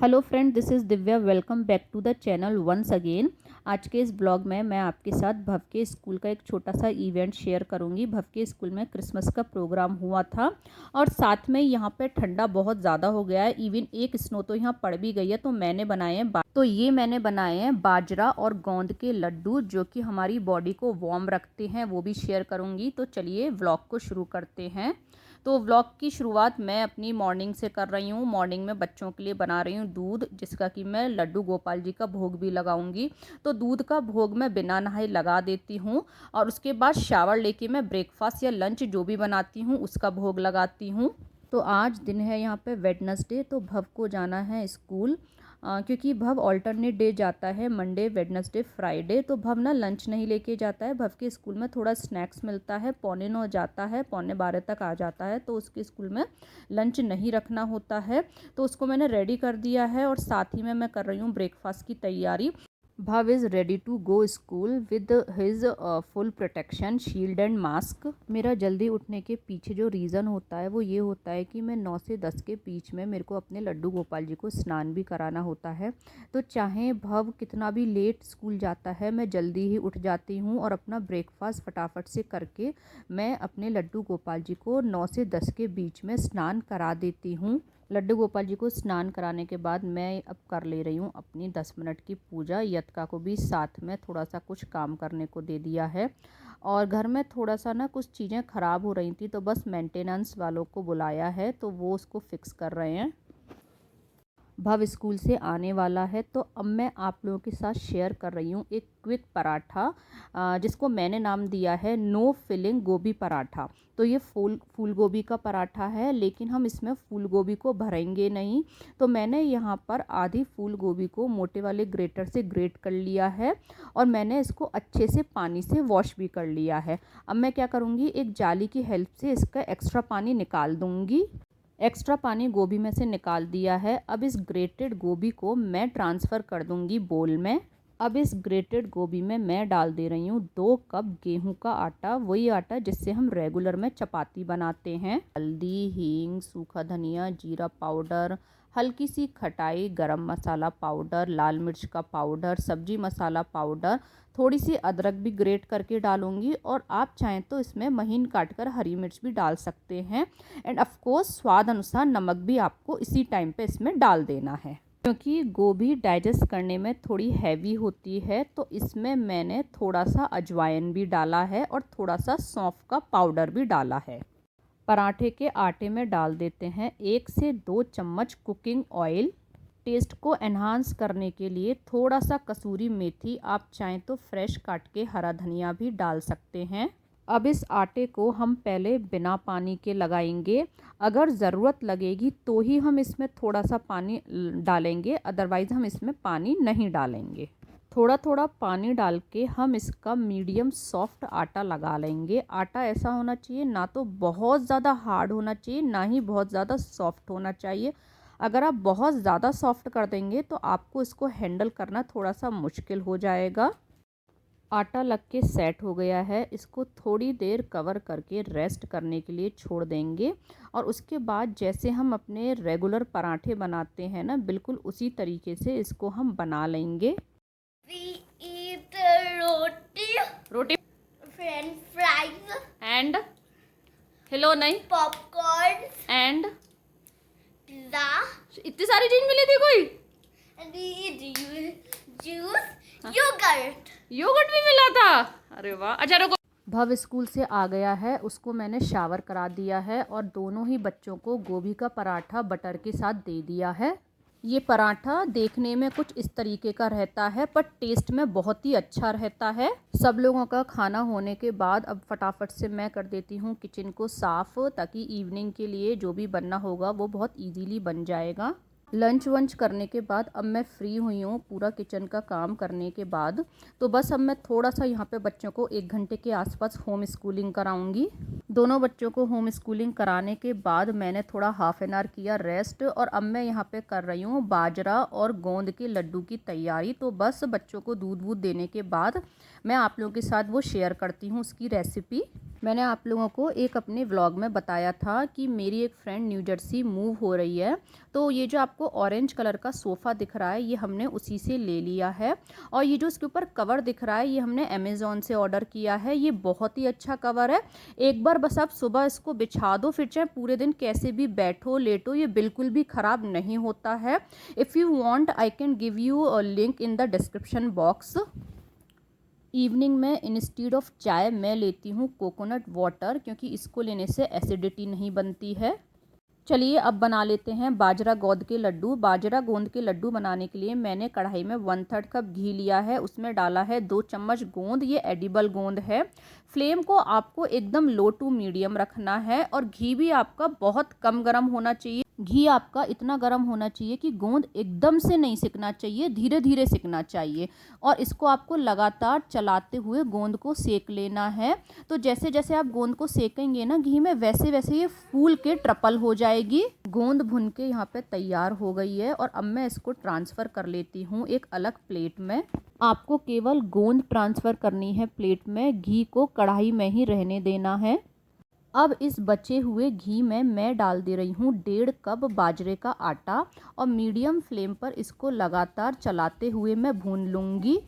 Hello friend, this is Divya. Welcome back to the channel once again. आज के इस blog में मैं आपके साथ भव के स्कूल का एक छोटा सा इवेंट शेयर करूंगी। भव के स्कूल में क्रिसमस का प्रोग्राम हुआ था और साथ में यहाँ पे ठंडा बहुत ज़्यादा हो गया है। इवन एक स्नो तो यहाँ पड़ भी गई है। तो मैंने बनाए हैं बाजरा और गोंद के लड्डू, जो कि हमारी बॉडी को वार्म रखते हैं। वो भी शेयर करूँगी। तो चलिए व्लॉग को शुरू करते हैं। तो व्लॉग की शुरुआत मैं अपनी मॉर्निंग से कर रही हूँ। मॉर्निंग में बच्चों के लिए बना रही हूँ दूध, जिसका कि मैं लड्डू गोपाल जी का भोग भी लगाऊंगी। तो दूध का भोग मैं बिना नहाए लगा देती हूँ और उसके बाद शावर लेके मैं ब्रेकफास्ट या लंच जो भी बनाती हूँ उसका भोग लगाती हूँ। तो आज दिन है यहाँ पे वेडनेसडे। तो भव को जाना है स्कूल, क्योंकि भव ऑल्टरनेट डे जाता है, मंडे वेडनेसडे फ्राइडे। तो भव ना लंच नहीं लेके जाता है। भव के स्कूल में थोड़ा स्नैक्स मिलता है। 9:45 जाता है, 9:45 तक आ जाता है। तो उसके स्कूल में लंच नहीं रखना होता है। तो उसको मैंने रेडी कर दिया है और साथ ही में मैं कर रही हूँ ब्रेकफास्ट की तैयारी। Bhav is ready to go school with his full protection, shield and mask। मेरा जल्दी उठने के पीछे जो रीज़न होता है वो ये होता है कि मैं 9 से 10 के बीच में मेरे को अपने लड्डू गोपाल जी को स्नान भी कराना होता है। तो चाहे भव कितना भी लेट स्कूल जाता है, मैं जल्दी ही उठ जाती हूँ और अपना ब्रेकफास्ट फटाफट से करके मैं अपने लड्डू गोपाल जी को 9 से 10 के बीच में स्नान करा देती हूँ। लड्डू गोपाल जी को स्नान कराने के बाद मैं अब कर ले रही हूँ अपनी 10 मिनट की पूजा। यतका को भी साथ में थोड़ा सा कुछ काम करने को दे दिया है और घर में थोड़ा सा ना कुछ चीज़ें ख़राब हो रही थी, तो बस मेंटेनेंस वालों को बुलाया है, तो वो उसको फिक्स कर रहे हैं। भव स्कूल से आने वाला है। तो अब मैं आप लोगों के साथ शेयर कर रही हूँ एक क्विक पराठा, जिसको मैंने नाम दिया है नो फिलिंग गोभी पराठा। तो ये फूल गोभी का पराठा है, लेकिन हम इसमें फूल गोभी को भरेंगे नहीं। तो मैंने यहाँ पर आधी फूल गोभी को मोटे वाले ग्रेटर से ग्रेट कर लिया है और मैंने इसको अच्छे से पानी से वॉश भी कर लिया है। अब मैं क्या करूँगी, एक जाली की हेल्प से इसका एक्स्ट्रा पानी निकाल दूँगी। एक्स्ट्रा पानी गोभी में से निकाल दिया है। अब इस ग्रेटेड गोभी को मैं ट्रांसफ़र कर दूंगी बोल में। अब इस ग्रेटेड गोभी में मैं डाल दे रही हूँ 2 कप गेहूं का आटा, वही आटा जिससे हम रेगुलर में चपाती बनाते हैं। हल्दी, हींग, सूखा धनिया, जीरा पाउडर, हल्की सी खटाई, गरम मसाला पाउडर, लाल मिर्च का पाउडर, सब्जी मसाला पाउडर, थोड़ी सी अदरक भी ग्रेट करके डालूंगी और आप चाहें तो इसमें महीन काटकर हरी मिर्च भी डाल सकते हैं। एंड ऑफ कोर्स स्वाद अनुसार नमक भी आपको इसी टाइम पे इसमें डाल देना है, क्योंकि गोभी डाइजेस्ट करने में थोड़ी हैवी होती है। तो इसमें मैंने थोड़ा सा अजवाइन भी डाला है और थोड़ा सा सौंफ का पाउडर भी डाला है। पराठे के आटे में डाल देते हैं 1 से 2 चम्मच कुकिंग ऑयल। टेस्ट को एनहांस करने के लिए थोड़ा सा कसूरी मेथी, आप चाहें तो फ्रेश काट के हरा धनिया भी डाल सकते हैं। अब इस आटे को हम पहले बिना पानी के लगाएंगे। अगर ज़रूरत लगेगी तो ही हम इसमें थोड़ा सा पानी डालेंगे, अदरवाइज़ हम इसमें पानी नहीं डालेंगे। थोड़ा थोड़ा पानी डाल के हम इसका मीडियम सॉफ्ट आटा लगा लेंगे। आटा ऐसा होना चाहिए, ना तो बहुत ज़्यादा हार्ड होना चाहिए, ना ही बहुत ज़्यादा सॉफ्ट होना चाहिए। अगर आप बहुत ज़्यादा सॉफ्ट कर देंगे तो आपको इसको हैंडल करना थोड़ा सा मुश्किल हो जाएगा। आटा लग के सेट हो गया है। इसको थोड़ी देर कवर करके रेस्ट करने के लिए छोड़ देंगे और उसके बाद जैसे हम अपने रेगुलर पराठे बनाते हैं ना, बिल्कुल उसी तरीके से इसको हम बना लेंगे। We eat roti, roti french fries, and हिलो नहीं popcorn, एंड pizza, इतनी सारी चीज मिली थी कोई। and we eat juice, yogurt. Yogurt भी मिला था। अरे वाह। अच्छा रुको, भव स्कूल से आ गया है, उसको मैंने शावर करा दिया है और दोनों ही बच्चों को गोभी का पराठा बटर के साथ दे दिया है। ये पराठा देखने में कुछ इस तरीके का रहता है, पर टेस्ट में बहुत ही अच्छा रहता है। सब लोगों का खाना होने के बाद अब फटाफट से मैं कर देती हूँ किचन को साफ़, ताकि इवनिंग के लिए जो भी बनना होगा वो बहुत इजीली बन जाएगा। लंच वंच करने के बाद अब मैं फ्री हुई हूँ पूरा किचन का काम करने के बाद। तो बस अब मैं थोड़ा सा यहाँ पे बच्चों को 1 घंटे के आसपास होम स्कूलिंग कराऊंगी। दोनों बच्चों को होम स्कूलिंग कराने के बाद मैंने थोड़ा हाफ एन आवर किया रेस्ट और अब मैं यहाँ पे कर रही हूँ बाजरा और गोंद के लड्डू की तैयारी। तो बस बच्चों को दूध वूध देने के बाद मैं आप लोगों के साथ वो शेयर करती हूँ उसकी रेसिपी। मैंने आप लोगों को एक अपने व्लॉग में बताया था कि मेरी एक फ्रेंड न्यू जर्सी मूव हो रही है, तो ये जो आपको ऑरेंज कलर का सोफ़ा दिख रहा है ये हमने उसी से ले लिया है। और ये जो इसके ऊपर कवर दिख रहा है ये हमने अमेज़ॉन से ऑर्डर किया है। ये बहुत ही अच्छा कवर है। एक बार बस आप सुबह इसको बिछा दो, फिर चाहे पूरे दिन कैसे भी बैठो लेटो, ये बिल्कुल भी ख़राब नहीं होता है। If you want I can give you a link in the description box. Evening में इंस्टेड ऑफ चाय मैं लेती हूँ कोकोनट वाटर, क्योंकि इसको लेने से एसिडिटी नहीं बनती है। चलिए अब बना लेते हैं बाजरा गोंद के लड्डू। बाजरा गोंद के लड्डू बनाने के लिए मैंने कढ़ाई में 1/3 कप घी लिया है, उसमें डाला है 2 चम्मच गोंद। ये एडिबल गोंद है। फ्लेम को आपको एकदम लो टू मीडियम रखना है और घी भी आपका बहुत कम गर्म होना चाहिए। घी आपका इतना गर्म होना चाहिए कि गोंद एकदम से नहीं सिकना चाहिए, धीरे धीरे सिकना चाहिए। और इसको आपको लगातार चलाते हुए गोंद को सेक लेना है। तो जैसे जैसे आप गोंद को सेकेंगे ना घी में, वैसे वैसे ये फूल के ट्रपल हो जाएगी। गोंद भुन के यहाँ पे तैयार हो गई है और अब मैं इसको ट्रांसफ़र कर लेती हूँ एक अलग प्लेट में। आपको केवल गोंद ट्रांसफ़र करनी है प्लेट में, घी को कढ़ाई में ही रहने देना है। अब इस बचे हुए घी में मैं डाल दे रही हूँ 1.5 कप बाजरे का आटा और मीडियम फ्लेम पर इसको लगातार चलाते हुए मैं भून लूँगी।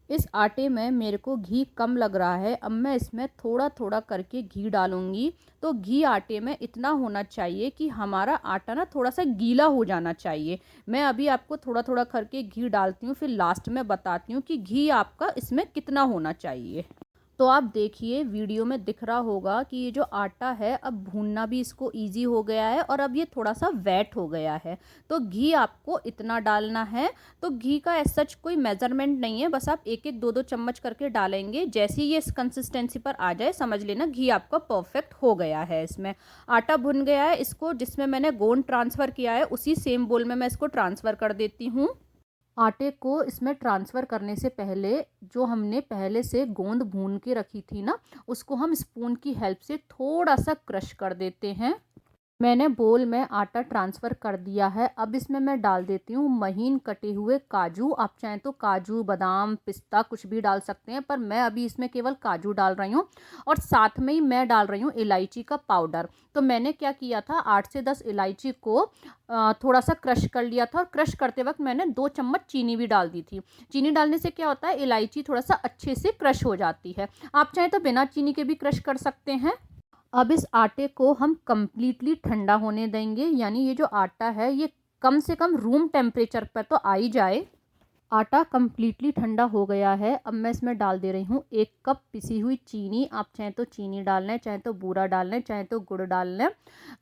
इस आटे में मेरे को घी कम लग रहा है, अब मैं इसमें थोड़ा थोड़ा करके घी डालूँगी। तो घी आटे में इतना होना चाहिए कि हमारा आटा ना थोड़ा सा गीला हो जाना चाहिए। मैं अभी आपको थोड़ा थोड़ा करके घी डालती हूँ, फिर लास्ट में बताती हूँ कि घी आपका इसमें कितना होना चाहिए। तो आप देखिए वीडियो में दिख रहा होगा कि ये जो आटा है अब भूनना भी इसको इजी हो गया है और अब ये थोड़ा सा वेट हो गया है। तो घी आपको इतना डालना है। तो घी का एज सच कोई मेज़रमेंट नहीं है, बस आप 1-1 2-2 चम्मच करके डालेंगे। जैसे ही ये इस कंसिस्टेंसी पर आ जाए समझ लेना घी आपका परफेक्ट हो गया है। इसमें आटा भुन गया है। इसको जिसमें मैंने गोंद ट्रांसफ़र किया है उसी सेम बोल में मैं इसको ट्रांसफ़र कर देती हूँ। आटे को इसमें ट्रांसफ़र करने से पहले जो हमने पहले से गोंद भून के रखी थी ना, उसको हम स्पून की हेल्प से थोड़ा सा क्रश कर देते हैं। मैंने बोल में आटा ट्रांसफ़र कर दिया है। अब इसमें मैं डाल देती हूँ महीन कटे हुए काजू। आप चाहें तो काजू, बादाम, पिस्ता कुछ भी डाल सकते हैं, पर मैं अभी इसमें केवल काजू डाल रही हूँ। और साथ में ही मैं डाल रही हूँ इलायची का पाउडर। तो मैंने क्या किया था, 8 से 10 इलायची को थोड़ा सा क्रश कर लिया था और क्रश करते वक्त मैंने 2 चम्मच चीनी भी डाल दी थी। चीनी डालने से क्या होता है, इलायची थोड़ा सा अच्छे से क्रश हो जाती है। आप चाहें तो बिना चीनी के भी क्रश कर सकते हैं। अब इस आटे को हम कम्प्लीटली ठंडा होने देंगे, यानी ये जो आटा है ये कम से कम रूम टेम्परेचर पर तो आ ही जाए। आटा कम्प्लीटली ठंडा हो गया है। अब मैं इसमें डाल दे रही हूँ 1 कप पिसी हुई चीनी। आप चाहें तो चीनी डाल लें, चाहें तो बूरा डाल लें, चाहें तो गुड़ डाल लें।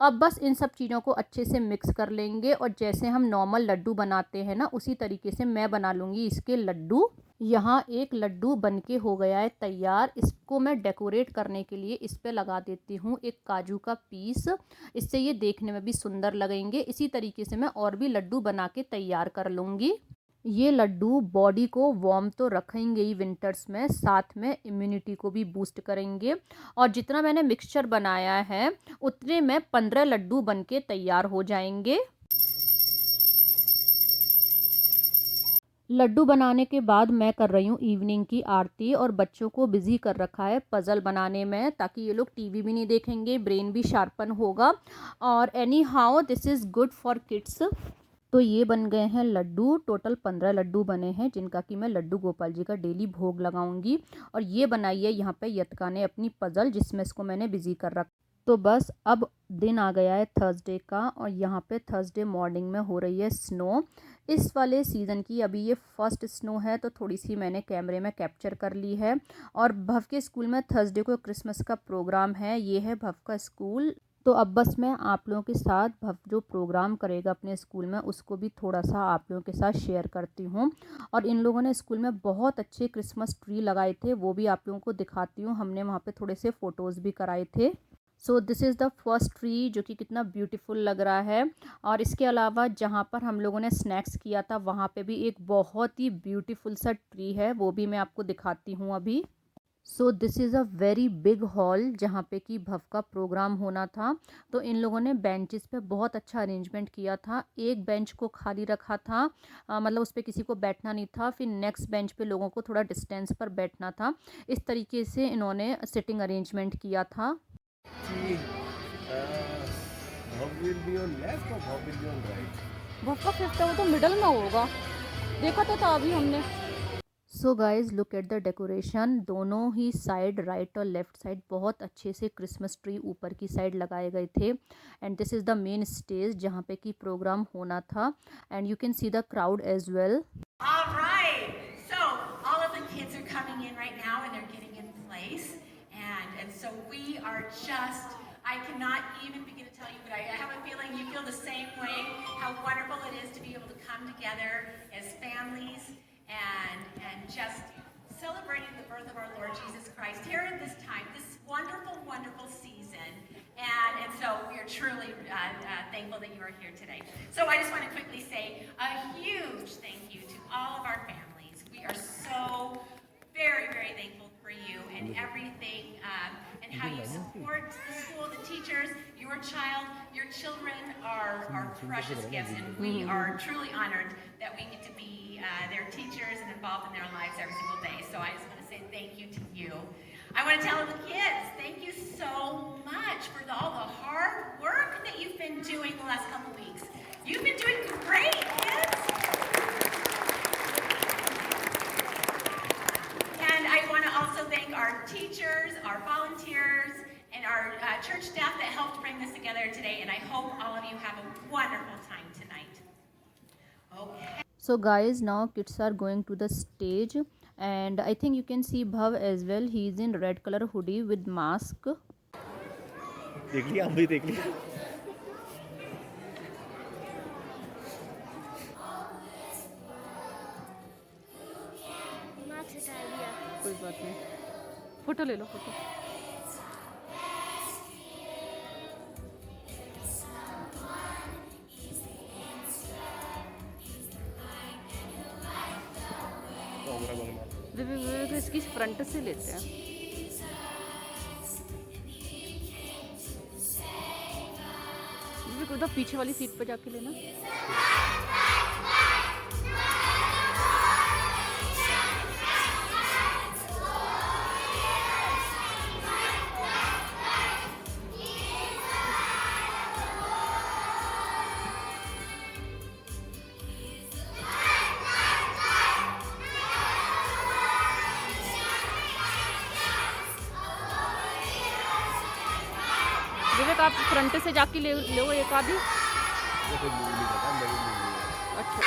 अब बस इन सब चीज़ों को अच्छे से मिक्स कर लेंगे और जैसे हम नॉर्मल लड्डू बनाते हैं ना, उसी तरीके से मैं बना लूँगी इसके लड्डू। यहाँ एक लड्डू बनके हो गया है तैयार। इसको मैं डेकोरेट करने के लिए इस पे लगा देती हूँ एक काजू का पीस। इससे ये देखने में भी सुंदर लगेंगे। इसी तरीके से मैं और भी लड्डू बना के तैयार कर लूँगी। ये लड्डू बॉडी को वार्म तो रखेंगे ही विंटर्स में, साथ में इम्यूनिटी को भी बूस्ट करेंगे। और जितना मैंने मिक्सचर बनाया है उतने में 15 लड्डू बनके तैयार हो जाएंगे। लड्डू बनाने के बाद मैं कर रही हूँ इवनिंग की आरती और बच्चों को बिज़ी कर रखा है पज़ल बनाने में, ताकि ये लोग टीवी भी नहीं देखेंगे, ब्रेन भी शार्पन होगा। और any how this is good for kids. तो ये बन गए हैं लड्डू। टोटल 15 लड्डू बने हैं, जिनका कि मैं लड्डू गोपाल जी का डेली भोग लगाऊंगी। और ये बनाई है यहाँ पे यतका ने अपनी पज़ल, जिसमें इसको मैंने बिज़ी कर रखा। तो बस अब दिन आ गया है थर्सडे का और यहाँ पे थर्सडे मॉर्निंग में हो रही है स्नो। इस वाले सीज़न की अभी ये फर्स्ट स्नो है, तो थोड़ी सी मैंने कैमरे में कैप्चर कर ली है। और भव के स्कूल में थर्सडे को क्रिसमस का प्रोग्राम है। ये है भव का स्कूल। तो अब बस मैं आप लोगों के साथ भव जो प्रोग्राम करेगा अपने स्कूल में उसको भी थोड़ा सा आप लोगों के साथ शेयर करती हूँ। और इन लोगों ने स्कूल में बहुत अच्छे क्रिसमस ट्री लगाए थे, वो भी आप लोगों को दिखाती हूँ। हमने वहाँ पे थोड़े से फ़ोटोज़ भी कराए थे। So this is the first tree, जो कि कितना ब्यूटीफुल लग रहा है। और इसके अलावा जहाँ पर हम लोगों ने स्नैक्स किया था वहाँ पे भी एक बहुत ही ब्यूटीफुल सा ट्री है, वो भी मैं आपको दिखाती हूँ अभी। So this is a very big hall जहाँ पे कि भव का प्रोग्राम होना था। तो इन लोगों ने बेंचेस पे बहुत अच्छा अरेंजमेंट किया था। एक बेंच को खाली रखा था, मतलब उस पे किसी को बैठना नहीं था। फिर नेक्स्ट बेंच पे लोगों को थोड़ा डिस्टेंस पर बैठना था। इस तरीके से इन्होंने सिटिंग अरेंजमेंट किया था। कि Bhav will be on left or Bhav will be on right? भव का फिफ्थ है, वो तो मिडल में होगा। देखा तो था अभी हमने। So guys look at the decoration. दोनों ही साइड, राइट और लेफ्ट साइड, बहुत अच्छे से क्रिसमस ट्री ऊपर की साइड लगाए गए थे। And this is the main stage जहाँ पे कि प्रोग्राम होना था। And you can see the crowd as well. All right. So all of the kids are coming in right now and they're getting in place. And so we are just, I cannot even begin to tell you, but I have a feeling you feel the same way, how wonderful it is to be able to come together as families and just celebrating the birth of our Lord Jesus Christ here at this time, this wonderful, wonderful season. And so we are truly thankful that you are here today. So I just want to quickly say a huge thank you to all of our families. We are so very, very thankful for you and everything and how you support the school, the teachers, your child. Your children are precious gifts, and we are truly honored that we get to be their teachers and involved in their lives every single day. So I just want to say thank you to you. I want to tell the kids, thank you so much for all the hard work that you've been doing the last couple weeks. You've been doing great, kids. And I want to also thank our teachers, our volunteers, and our church staff that helped bring this together today. And I hope all of you have a wonderful time tonight. Okay. So guys, now kids are going to the stage, and I think you can see Bhav as well. He is in red color hoodie with mask. देख लिया, हम भी देख लिया। Not a good idea. कोई बात नहीं, photo ले लो, फोटो। वे इसकी फ्रंट से लेते हैं। उधर पीछे वाली सीट पे जाके लेना। विवेक आप फ्रंट से जाके ले लो एक आधी। अच्छा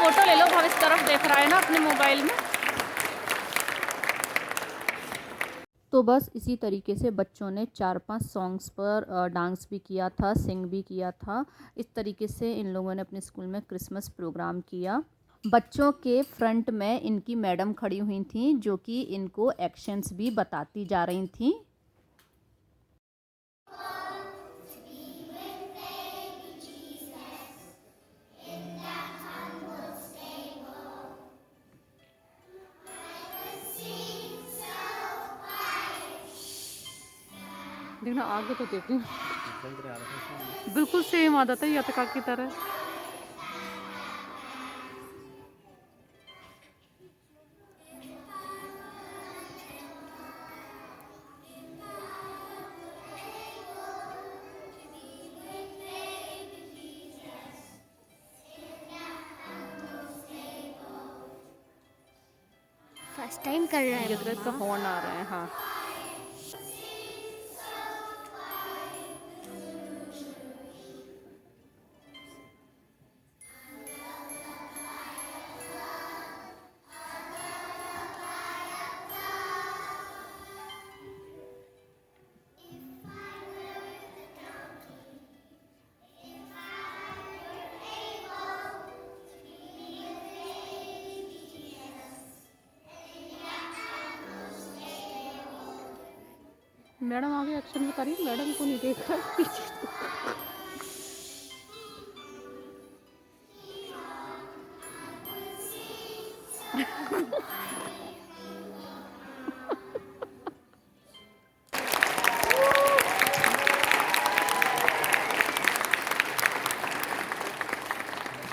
फोटो ले लो। भाव इस तरफ देख रहा है ना अपने मोबाइल में। तो बस इसी तरीके से बच्चों ने 4-5 सॉन्ग्स पर डांस भी किया था, सिंग भी किया था। इस तरीके से इन लोगों ने अपने स्कूल में क्रिसमस प्रोग्राम किया। बच्चों के फ्रंट में इनकी मैडम खड़ी हुई थी, जो कि इनको एक्शंस भी बताती जा रही थी। देखना आगे तो देख रही हूँ। संतरे आ रहे हैं। बिल्कुल सेम आदत है यतका की तरह। फर्स्ट टाइम कर रहा है यतका का हॉर्न आ रहा है। हाँ, मैडम आगे एक्शन बता रही है, मैडम को नहीं देख रहा पीछे।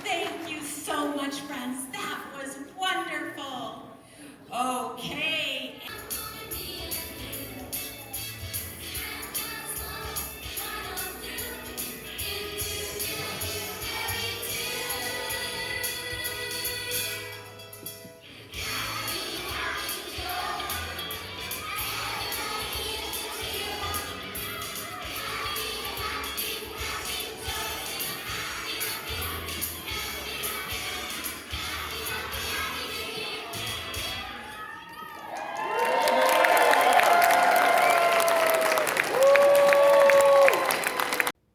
Thank you so much, friends. That was wonderful. Okay.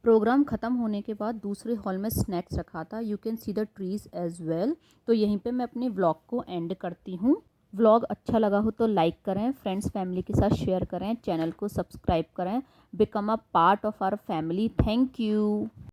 Program ख़त्म होने के बाद दूसरे हॉल में स्नैक्स रखा था। You can see the trees as well. तो यहीं पे मैं अपने व्लॉग को एंड करती हूँ। व्लॉग अच्छा लगा हो तो लाइक करें, फ्रेंड्स फैमिली के साथ शेयर करें, चैनल को सब्सक्राइब करें, become a part of our family. Thank you.